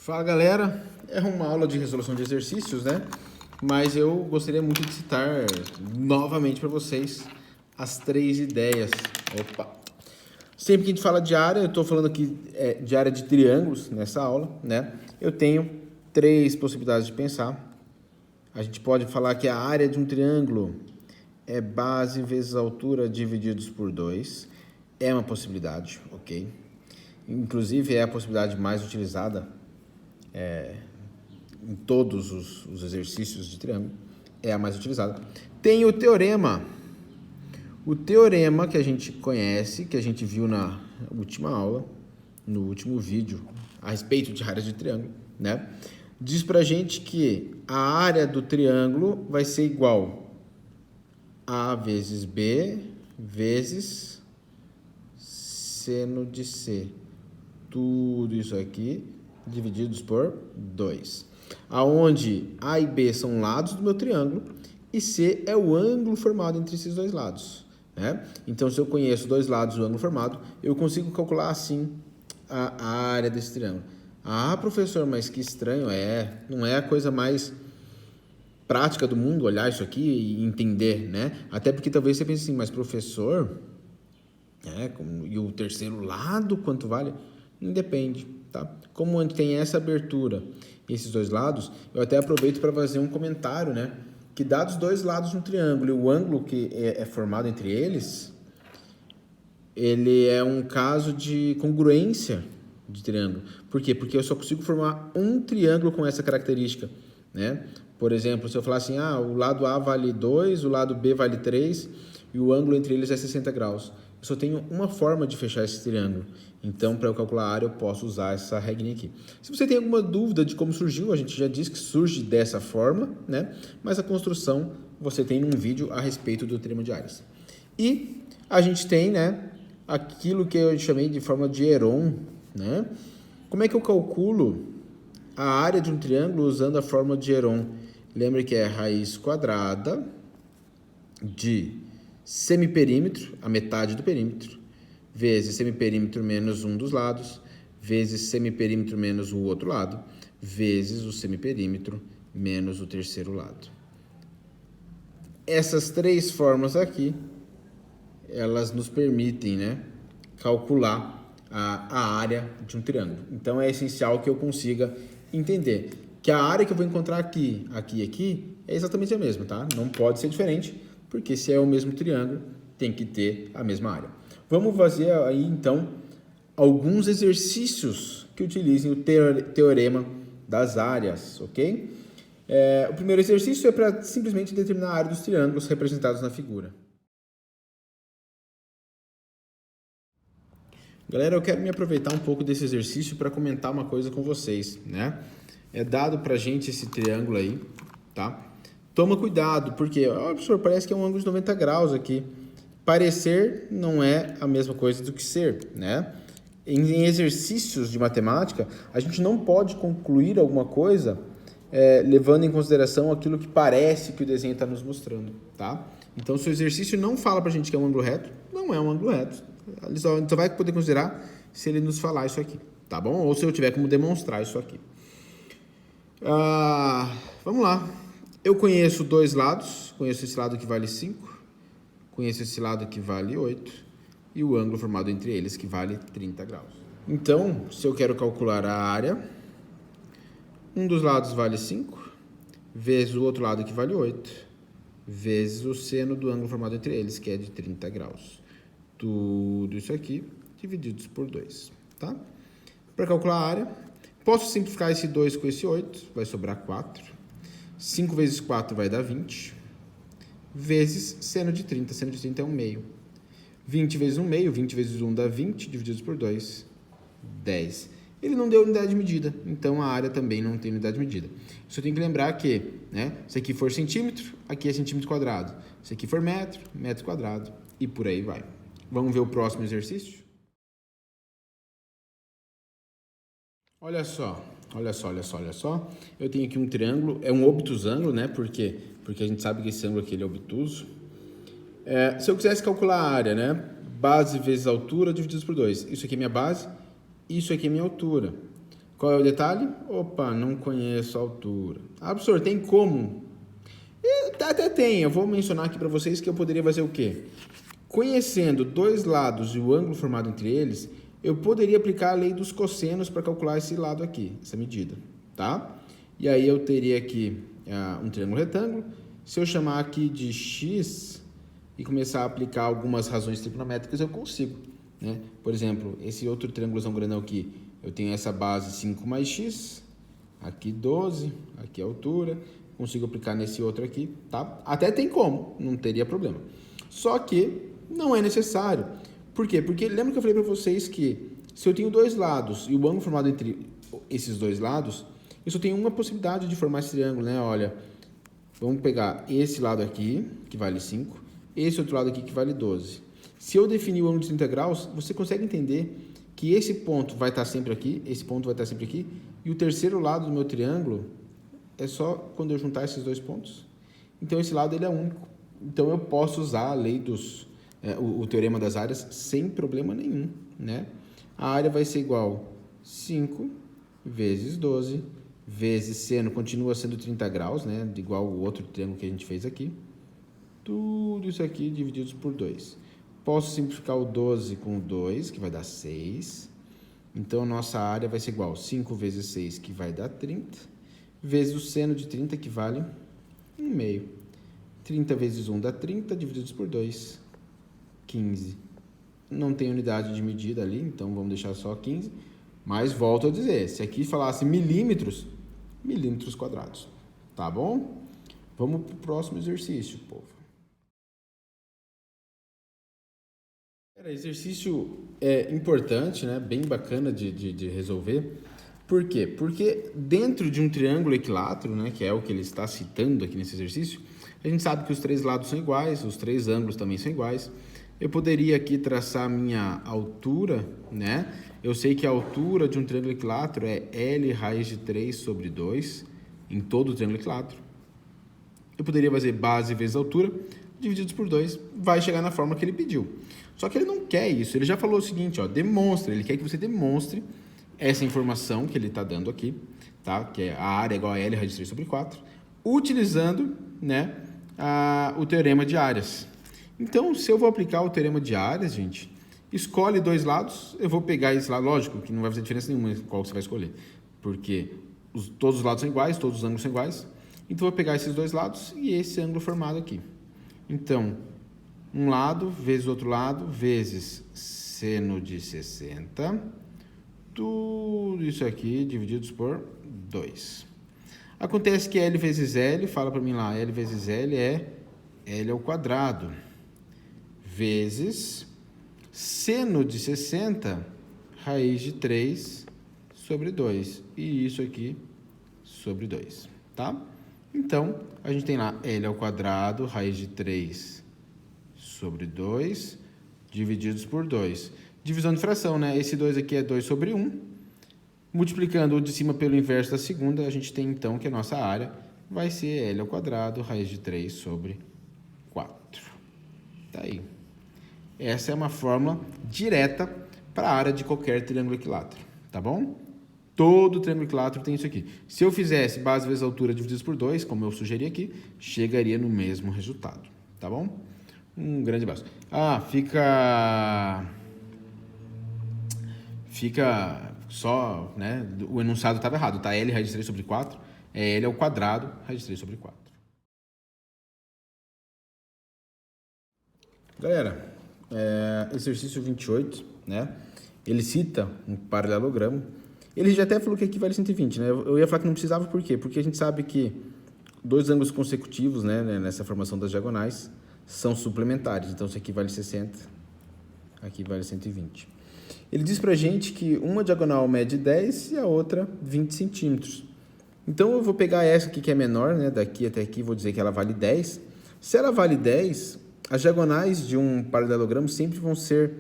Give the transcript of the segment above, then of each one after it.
Fala galera, é uma aula de resolução de exercícios, né? Mas eu gostaria muito de citar novamente para vocês as três ideias. Opa! Sempre que a gente fala de área, eu estou falando aqui de área de triângulos nessa aula, né? Eu tenho três possibilidades de pensar. A gente pode falar que a área de um triângulo é base vezes altura divididos por 2. É uma possibilidade, ok? Inclusive é a possibilidade mais utilizada em todos os exercícios de triângulo, é a mais utilizada. Tem o teorema. O teorema que a gente conhece, que a gente viu na última aula, no último vídeo, a respeito de áreas de triângulo, né? Diz pra gente que a área do triângulo vai ser igual a vezes B vezes seno de C. Tudo isso aqui divididos por 2. Aonde A e B são lados do meu triângulo e C é o ângulo formado entre esses dois lados, né? Então, se eu conheço dois lados do ângulo formado, eu consigo calcular assim a área desse triângulo. Ah, professor, mas que estranho, não é a coisa mais prática do mundo olhar isso aqui e entender, né? Até porque talvez você pense assim, mas professor, e o terceiro lado quanto vale? Independe, tá? Como a gente tem essa abertura, esses dois lados, eu até aproveito para fazer um comentário, né? Que dados dois lados no triângulo e o ângulo que é formado entre eles, ele é um caso de congruência de triângulo. Por quê? Porque eu só consigo formar um triângulo com essa característica, né? Por exemplo, se eu falar assim, o lado A vale 2, o lado B vale 3 e o ângulo entre eles é 60 graus. Eu só tenho uma forma de fechar esse triângulo. Então, para eu calcular a área, eu posso usar essa regrinha aqui. Se você tem alguma dúvida de como surgiu, a gente já disse que surge dessa forma, né? Mas a construção você tem num vídeo a respeito do teorema de áreas. E a gente tem, né, aquilo que eu chamei de forma de Heron, né? Como é que eu calculo a área de um triângulo usando a fórmula de Heron? Lembra que é raiz quadrada de semiperímetro, a metade do perímetro, vezes semiperímetro menos um dos lados, vezes semiperímetro menos o outro lado, vezes o semiperímetro menos o terceiro lado. Essas três formas aqui, elas nos permitem, né, calcular a área de um triângulo. Então, é essencial que eu consiga entender que a área que eu vou encontrar aqui, aqui e aqui é exatamente a mesma, tá? Não pode ser diferente, porque se é o mesmo triângulo, tem que ter a mesma área. Vamos fazer aí, então, alguns exercícios que utilizem o teorema das áreas, ok? O primeiro exercício é para simplesmente determinar a área dos triângulos representados na figura. Galera, eu quero me aproveitar um pouco desse exercício para comentar uma coisa com vocês, né? É dado pra gente esse triângulo aí, tá? Toma cuidado, porque, professor, parece que é um ângulo de 90 graus aqui. Parecer não é a mesma coisa do que ser, né? Em exercícios de matemática, a gente não pode concluir alguma coisa levando em consideração aquilo que parece que o desenho está nos mostrando, tá? Então, se o exercício não fala pra gente que é um ângulo reto, não é um ângulo reto. Ele só vai poder considerar se ele nos falar isso aqui, tá bom? Ou se eu tiver como demonstrar isso aqui. Vamos lá. Eu conheço dois lados. Conheço esse lado que vale 5. Conheço esse lado que vale 8. E o ângulo formado entre eles que vale 30 graus. Então, se eu quero calcular a área, um dos lados vale 5, vezes o outro lado que vale 8, vezes o seno do ângulo formado entre eles, que é de 30 graus. Tudo isso aqui divididos por 2, tá? Para calcular a área, posso simplificar esse 2 com esse 8, vai sobrar 4. 5 vezes 4 vai dar 20, vezes seno de 30. Seno de 30 é 1 meio. 20 vezes 1 meio, 20 vezes 1 dá 20, divididos por 2, 10. Ele não deu unidade de medida, então a área também não tem unidade de medida. Só tem que lembrar que, né, se aqui for centímetro, aqui é centímetro quadrado. Se aqui for metro, metro quadrado, e por aí vai. Vamos ver o próximo exercício? Olha só. Eu tenho aqui um triângulo, é um obtusângulo, né? Por quê? Porque a gente sabe que esse ângulo aqui ele é obtuso. Se eu quisesse calcular a área, né? Base vezes altura divididos por 2. Isso aqui é minha base, isso aqui é minha altura. Qual é o detalhe? Opa, não conheço a altura. Ah, professor, tem como? Até tem. Eu vou mencionar aqui para vocês que eu poderia fazer o quê? Conhecendo dois lados e o ângulo formado entre eles, eu poderia aplicar a lei dos cossenos para calcular esse lado aqui, essa medida, tá? E aí eu teria aqui um triângulo retângulo. Se eu chamar aqui de x e começar a aplicar algumas razões trigonométricas, eu consigo, né? Por exemplo, esse outro triângulozão grandão aqui, eu tenho essa base 5 mais x, aqui 12, aqui a altura, consigo aplicar nesse outro aqui, tá? Até tem como, não teria problema. Só que não é necessário. Por quê? Porque lembra que eu falei para vocês que se eu tenho dois lados e o ângulo formado entre esses dois lados, eu só tenho uma possibilidade de formar esse triângulo, né? Olha, vamos pegar esse lado aqui, que vale 5, esse outro lado aqui, que vale 12. Se eu definir o ângulo de 30 graus, você consegue entender que esse ponto vai estar sempre aqui, esse ponto vai estar sempre aqui, e o terceiro lado do meu triângulo é só quando eu juntar esses dois pontos. Então, esse lado ele é único. Então, eu posso usar a lei o teorema das áreas sem problema nenhum, né? A área vai ser igual 5 vezes 12 vezes seno, continua sendo 30 graus, né? Igual o outro triângulo que a gente fez aqui. Tudo isso aqui divididos por 2. Posso simplificar o 12 com o 2, que vai dar 6. Então, nossa área vai ser igual 5 vezes 6, que vai dar 30, vezes o seno de 30, que vale 1/2. 30 vezes 1 dá 30, divididos por 2, 15. Não tem unidade de medida ali, então vamos deixar só 15. Mas volto a dizer, se aqui falasse milímetros, milímetros quadrados. Tá bom? Vamos para o próximo exercício, povo. Exercício importante, né? Bem bacana de resolver. Por quê? Porque dentro de um triângulo equilátero, né, que é o que ele está citando aqui nesse exercício, a gente sabe que os três lados são iguais, os três ângulos também são iguais. Eu poderia aqui traçar a minha altura, né? Eu sei que a altura de um triângulo equilátero é L raiz de 3 sobre 2 em todo o triângulo equilátero. Eu poderia fazer base vezes altura, divididos por 2, vai chegar na forma que ele pediu. Só que ele não quer isso, ele já falou o seguinte, ó, demonstra, ele quer que você demonstre essa informação que ele está dando aqui, tá? Que é a área igual a L raiz de 3 sobre 4, utilizando, né, o teorema de áreas. Então, se eu vou aplicar o teorema de áreas, gente, escolhe dois lados, eu vou pegar esse lado, lógico que não vai fazer diferença nenhuma qual você vai escolher, porque todos os lados são iguais, todos os ângulos são iguais, então vou pegar esses dois lados e esse ângulo formado aqui. Então, um lado vezes outro lado, vezes seno de 60, tudo isso aqui divididos por 2. Acontece que L vezes L, fala para mim lá, L vezes L é L ao quadrado, vezes seno de 60, raiz de 3 sobre 2. E isso aqui sobre 2, tá? Então, a gente tem lá L ao quadrado, raiz de 3 sobre 2, divididos por 2. Divisão de fração, né? Esse 2 aqui é 2 sobre 1. Multiplicando o de cima pelo inverso da segunda, a gente tem então que a nossa área vai ser L ao quadrado, raiz de 3 sobre 4. Tá aí. Essa é uma fórmula direta para a área de qualquer triângulo equilátero, tá bom? Todo triângulo equilátero tem isso aqui. Se eu fizesse base vezes altura divididos por 2, como eu sugeri aqui, chegaria no mesmo resultado, tá bom? Um grande abraço. Fica só, né? O enunciado estava errado, tá? L raiz de 3 sobre 4 é L ao quadrado, raiz de 3 sobre 4. Galera, exercício 28, né? Ele cita um paralelogramo. Ele já até falou que aqui vale 120, né? Eu ia falar que não precisava, por quê? Porque a gente sabe que dois ângulos consecutivos, né, nessa formação das diagonais, são suplementares. Então, isso aqui vale 60, aqui vale 120. Ele diz pra gente que uma diagonal mede 10 e a outra 20 centímetros. Então, eu vou pegar essa aqui que é menor, né? Daqui até aqui, vou dizer que ela vale 10. Se ela vale 10, as diagonais de um paralelogramo sempre vão ser...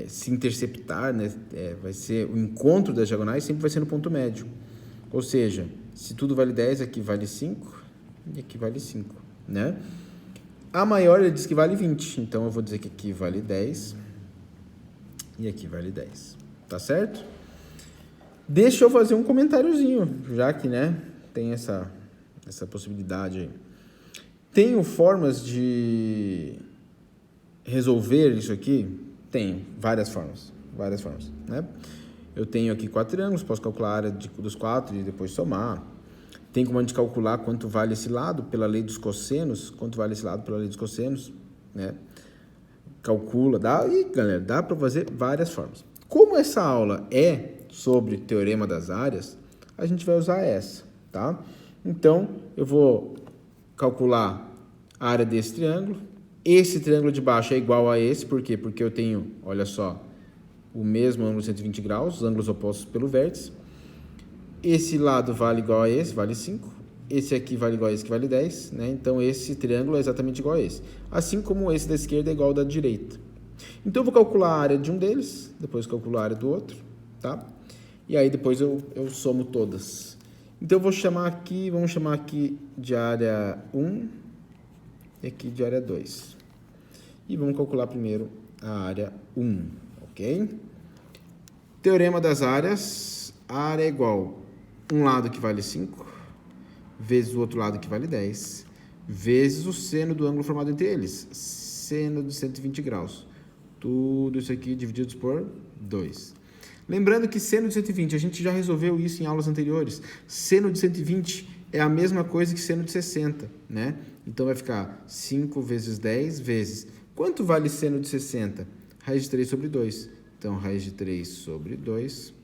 se interceptar, né? Vai ser o encontro das diagonais, sempre vai ser no ponto médio. Ou seja, se tudo vale 10, aqui vale 5 e aqui vale 5, né? A maior, ele diz que vale 20, então eu vou dizer que aqui vale 10 e aqui vale 10, tá certo? Deixa eu fazer um comentáriozinho, já que, né, tem essa possibilidade aí. Tenho formas de resolver isso aqui? Tenho, várias formas, né? Eu tenho aqui 4 triângulos, posso calcular a área dos 4 e depois somar. Tem como a gente calcular quanto vale esse lado pela lei dos cossenos, né? Calcula, galera, dá para fazer várias formas. Como essa aula é sobre teorema das áreas, a gente vai usar essa, tá? Então, eu vou calcular a área desse triângulo. Esse triângulo de baixo é igual a esse, por quê? Porque eu tenho, olha só, o mesmo ângulo 120 graus, os ângulos opostos pelo vértice. Esse lado vale igual a esse, vale 5. Esse aqui vale igual a esse, que vale 10, né? Então, esse triângulo é exatamente igual a esse. Assim como esse da esquerda é igual ao da direita. Então, eu vou calcular a área de um deles, depois calcular a área do outro, tá? E aí, depois eu somo todas. Então, vamos chamar aqui de área 1 e aqui de área 2. E vamos calcular primeiro a área 1, ok? Teorema das áreas, a área é igual um lado que vale 5, vezes o outro lado que vale 10, vezes o seno do ângulo formado entre eles, seno de 120 graus. Tudo isso aqui divididos por 2. Lembrando que seno de 120, a gente já resolveu isso em aulas anteriores. Seno de 120 é a mesma coisa que seno de 60, né? Então, vai ficar 5 vezes 10 vezes... Quanto vale seno de 60? Raiz de 3 sobre 2. Então, raiz de 3 sobre 2,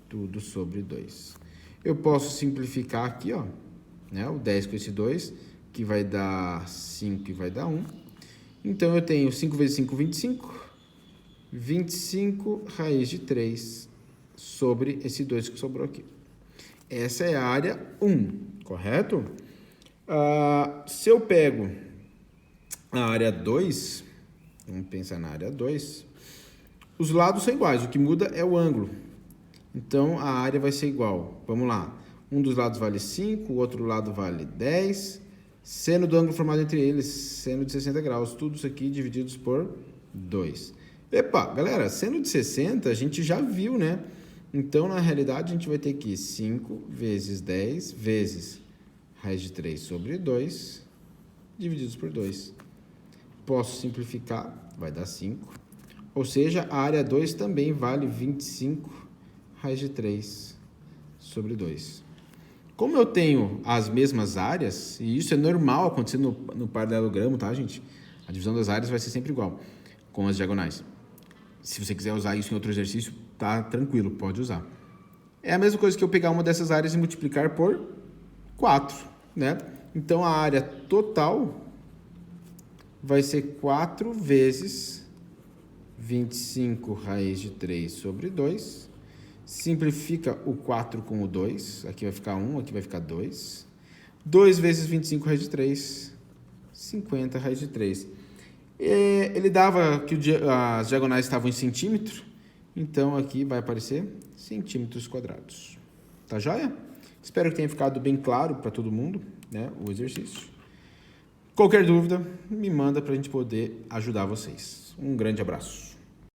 tudo sobre 2. Eu posso simplificar aqui, ó, né? O 10 com esse 2, que vai dar 5 e vai dar 1. Então, eu tenho 5 vezes 5, 25. 25 raiz de 3 sobre esse 2 que sobrou aqui. Essa é a área 1, correto? Se eu pego a área 2, vamos pensar na área 2, os lados são iguais, o que muda é o ângulo. Então, a área vai ser igual. Vamos lá. Um dos lados vale 5, o outro lado vale 10. Seno do ângulo formado entre eles, seno de 60 graus. Tudo isso aqui divididos por 2. Epa, galera, seno de 60 a gente já viu, né? Então, na realidade, a gente vai ter que 5 vezes 10 vezes raiz de 3 sobre 2, divididos por 2. Posso simplificar, vai dar 5. Ou seja, a área 2 também vale 25 raiz de 3 sobre 2. Como eu tenho as mesmas áreas, e isso é normal acontecer no paralelogramo, tá, gente? A divisão das áreas vai ser sempre igual, com as diagonais. Se você quiser usar isso em outro exercício, tá tranquilo, pode usar. É a mesma coisa que eu pegar uma dessas áreas e multiplicar por 4, né? Então, a área total vai ser 4 vezes 25 raiz de 3 sobre 2. Simplifica o 4 com o 2. Aqui vai ficar 1, aqui vai ficar 2. 2 vezes 25 raiz de 3. 50 raiz de 3. Ele dava que as diagonais estavam em centímetro. Então, aqui vai aparecer centímetros quadrados. Tá joia? Espero que tenha ficado bem claro para todo mundo, né, o exercício. Qualquer dúvida, me manda para a gente poder ajudar vocês. Um grande abraço.